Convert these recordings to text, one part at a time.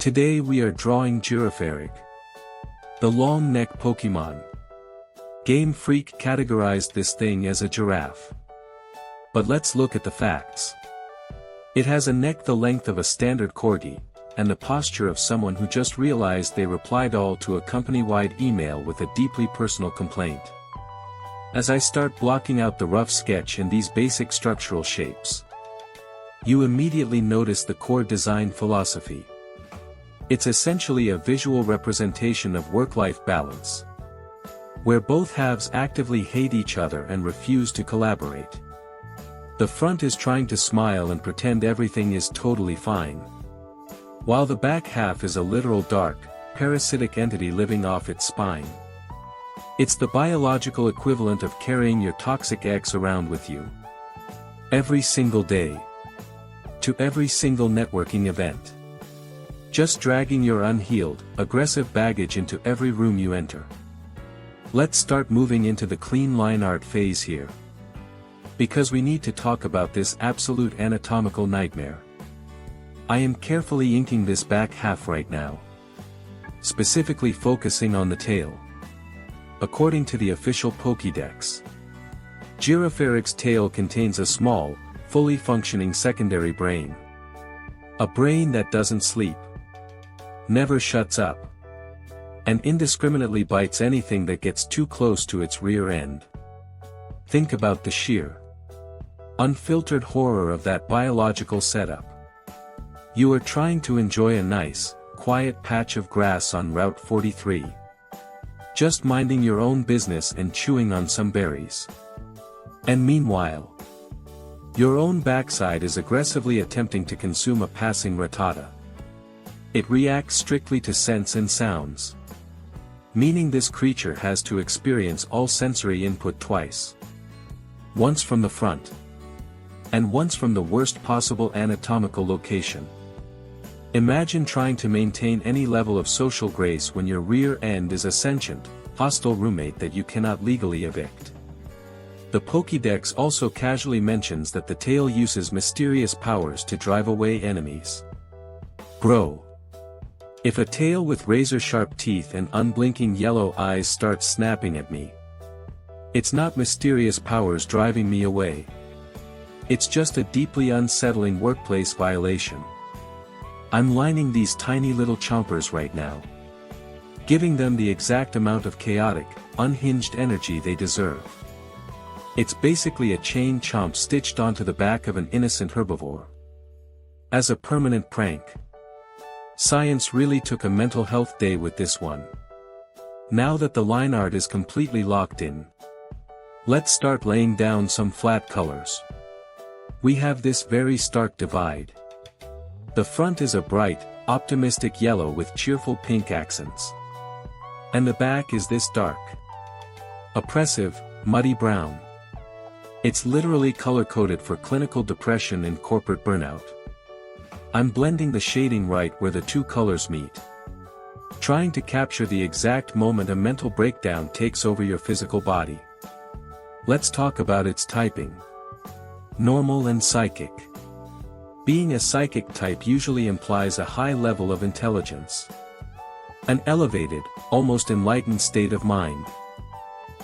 Today we are drawing Girafarig, the long-neck Pokémon. Game Freak categorized this thing as a giraffe. But let's look at the facts. It has a neck the length of a standard corgi, and the posture of someone who just realized they replied all to a company-wide email with a deeply personal complaint. As I start blocking out the rough sketch and these basic structural shapes, you immediately notice the core design philosophy. It's essentially a visual representation of work-life balance, where both halves actively hate each other and refuse to collaborate. The front is trying to smile and pretend everything is totally fine, while the back half is a literal dark, parasitic entity living off its spine. It's the biological equivalent of carrying your toxic ex around with you, every single day, to every single networking event. Just dragging your unhealed, aggressive baggage into every room you enter. Let's start moving into the clean line art phase here, because we need to talk about this absolute anatomical nightmare. I am carefully inking this back half right now, specifically focusing on the tail. According to the official Pokédex, Girafarig's tail contains a small, fully functioning secondary brain. A brain that doesn't sleep, never shuts up, and indiscriminately bites anything that gets too close to its rear end. Think about the sheer, unfiltered horror of that biological setup. You are trying to enjoy a nice, quiet patch of grass on Route 43. Just minding your own business and chewing on some berries. And meanwhile, your own backside is aggressively attempting to consume a passing rattata. It reacts strictly to scents and sounds, meaning this creature has to experience all sensory input twice. Once from the front, and once from the worst possible anatomical location. Imagine trying to maintain any level of social grace when your rear end is a sentient, hostile roommate that you cannot legally evict. The Pokédex also casually mentions that the tail uses mysterious powers to drive away enemies. Bro. If a tail with razor-sharp teeth and unblinking yellow eyes starts snapping at me, it's not mysterious powers driving me away. It's just a deeply unsettling workplace violation. I'm lining these tiny little chompers right now, giving them the exact amount of chaotic, unhinged energy they deserve. It's basically a chain chomp stitched onto the back of an innocent herbivore. As a permanent prank. Science really took a mental health day with this one. Now that the line art is completely locked in, let's start laying down some flat colors. We have this very stark divide. The front is a bright, optimistic yellow with cheerful pink accents. And the back is this dark, oppressive, muddy brown. It's literally color-coded for clinical depression and corporate burnout. I'm blending the shading right where the two colors meet, trying to capture the exact moment a mental breakdown takes over your physical body. Let's talk about its typing. Normal and psychic. Being a psychic type usually implies a high level of intelligence, an elevated, almost enlightened state of mind.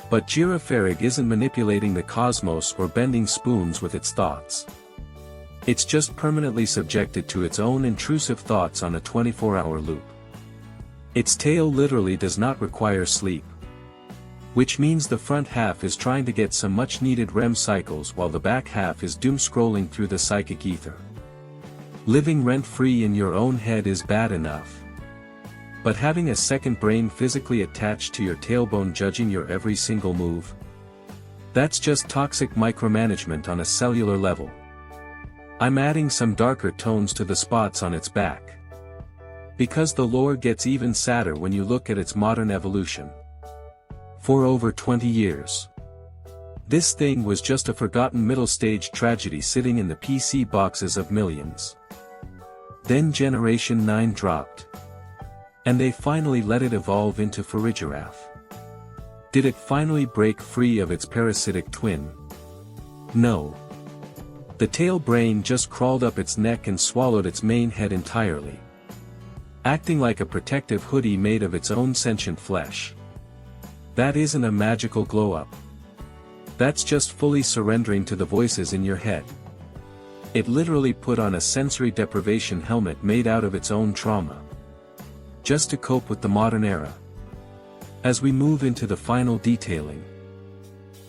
But Girafarig isn't manipulating the cosmos or bending spoons with its thoughts. It's just permanently subjected to its own intrusive thoughts on a 24-hour loop. Its tail literally does not require sleep, which means the front half is trying to get some much-needed REM cycles while the back half is doom-scrolling through the psychic ether. Living rent-free in your own head is bad enough, but having a second brain physically attached to your tailbone judging your every single move? That's just toxic micromanagement on a cellular level. I'm adding some darker tones to the spots on its back, because the lore gets even sadder when you look at its modern evolution. For over 20 years, this thing was just a forgotten middle-stage tragedy sitting in the PC boxes of millions. Then Generation 9 dropped, and they finally let it evolve into Farigiraffe. Did it finally break free of its parasitic twin? No. The tail brain just crawled up its neck and swallowed its main head entirely. acting like a protective hoodie made of its own sentient flesh. That isn't a magical glow-up. That's just fully surrendering to the voices in your head. It literally put on a sensory deprivation helmet made out of its own trauma, just to cope with the modern era. As we move into the final detailing,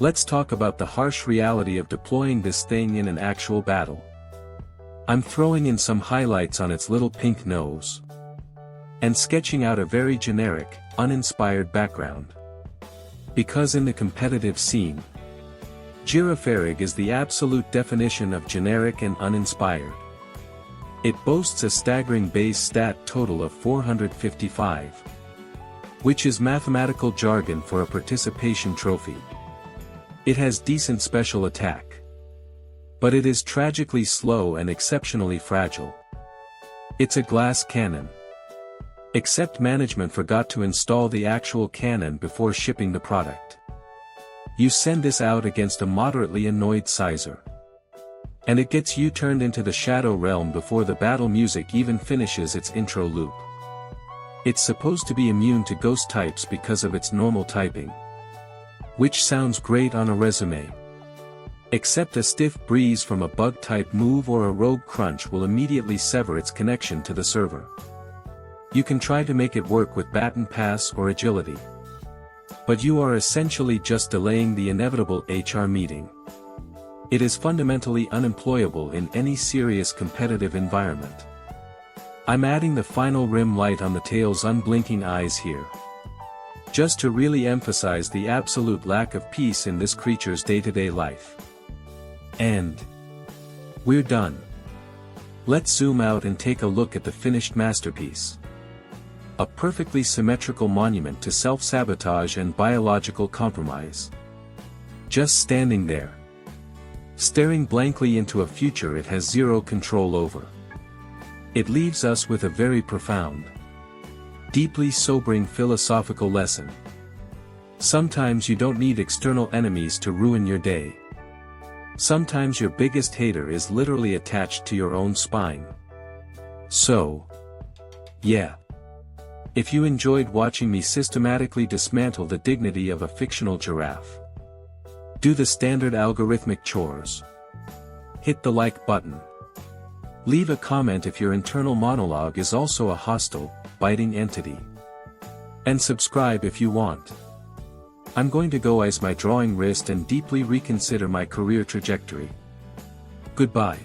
let's talk about the harsh reality of deploying this thing in an actual battle. I'm throwing in some highlights on its little pink nose, and sketching out a very generic, uninspired background. Because in the competitive scene, Girafarig is the absolute definition of generic and uninspired. It boasts a staggering base stat total of 455, which is mathematical jargon for a participation trophy. It has decent special attack, but it is tragically slow and exceptionally fragile. It's a glass cannon. Except management forgot to install the actual cannon before shipping the product. You send this out against a moderately annoyed Sizer, and it gets you turned into the Shadow Realm before the battle music even finishes its intro loop. It's supposed to be immune to ghost types because of its normal typing, which sounds great on a resume. Except a stiff breeze from a bug-type move or a rogue crunch will immediately sever its connection to the server. You can try to make it work with baton pass or agility, but you are essentially just delaying the inevitable HR meeting. It is fundamentally unemployable in any serious competitive environment. I'm adding the final rim light on the tail's unblinking eyes here, just to really emphasize the absolute lack of peace in this creature's day-to-day life. And we're done. Let's zoom out and take a look at the finished masterpiece. A perfectly symmetrical monument to self-sabotage and biological compromise. Just standing there, staring blankly into a future it has zero control over. It leaves us with a very profound, deeply sobering philosophical lesson. Sometimes you don't need external enemies to ruin your day. Sometimes your biggest hater is literally attached to your own spine. So, yeah. If you enjoyed watching me systematically dismantle the dignity of a fictional giraffe, do the standard algorithmic chores. Hit the like button. Leave a comment if your internal monologue is also a hostile, biting entity. And subscribe if you want. I'm going to go ice my drawing wrist and deeply reconsider my career trajectory. Goodbye.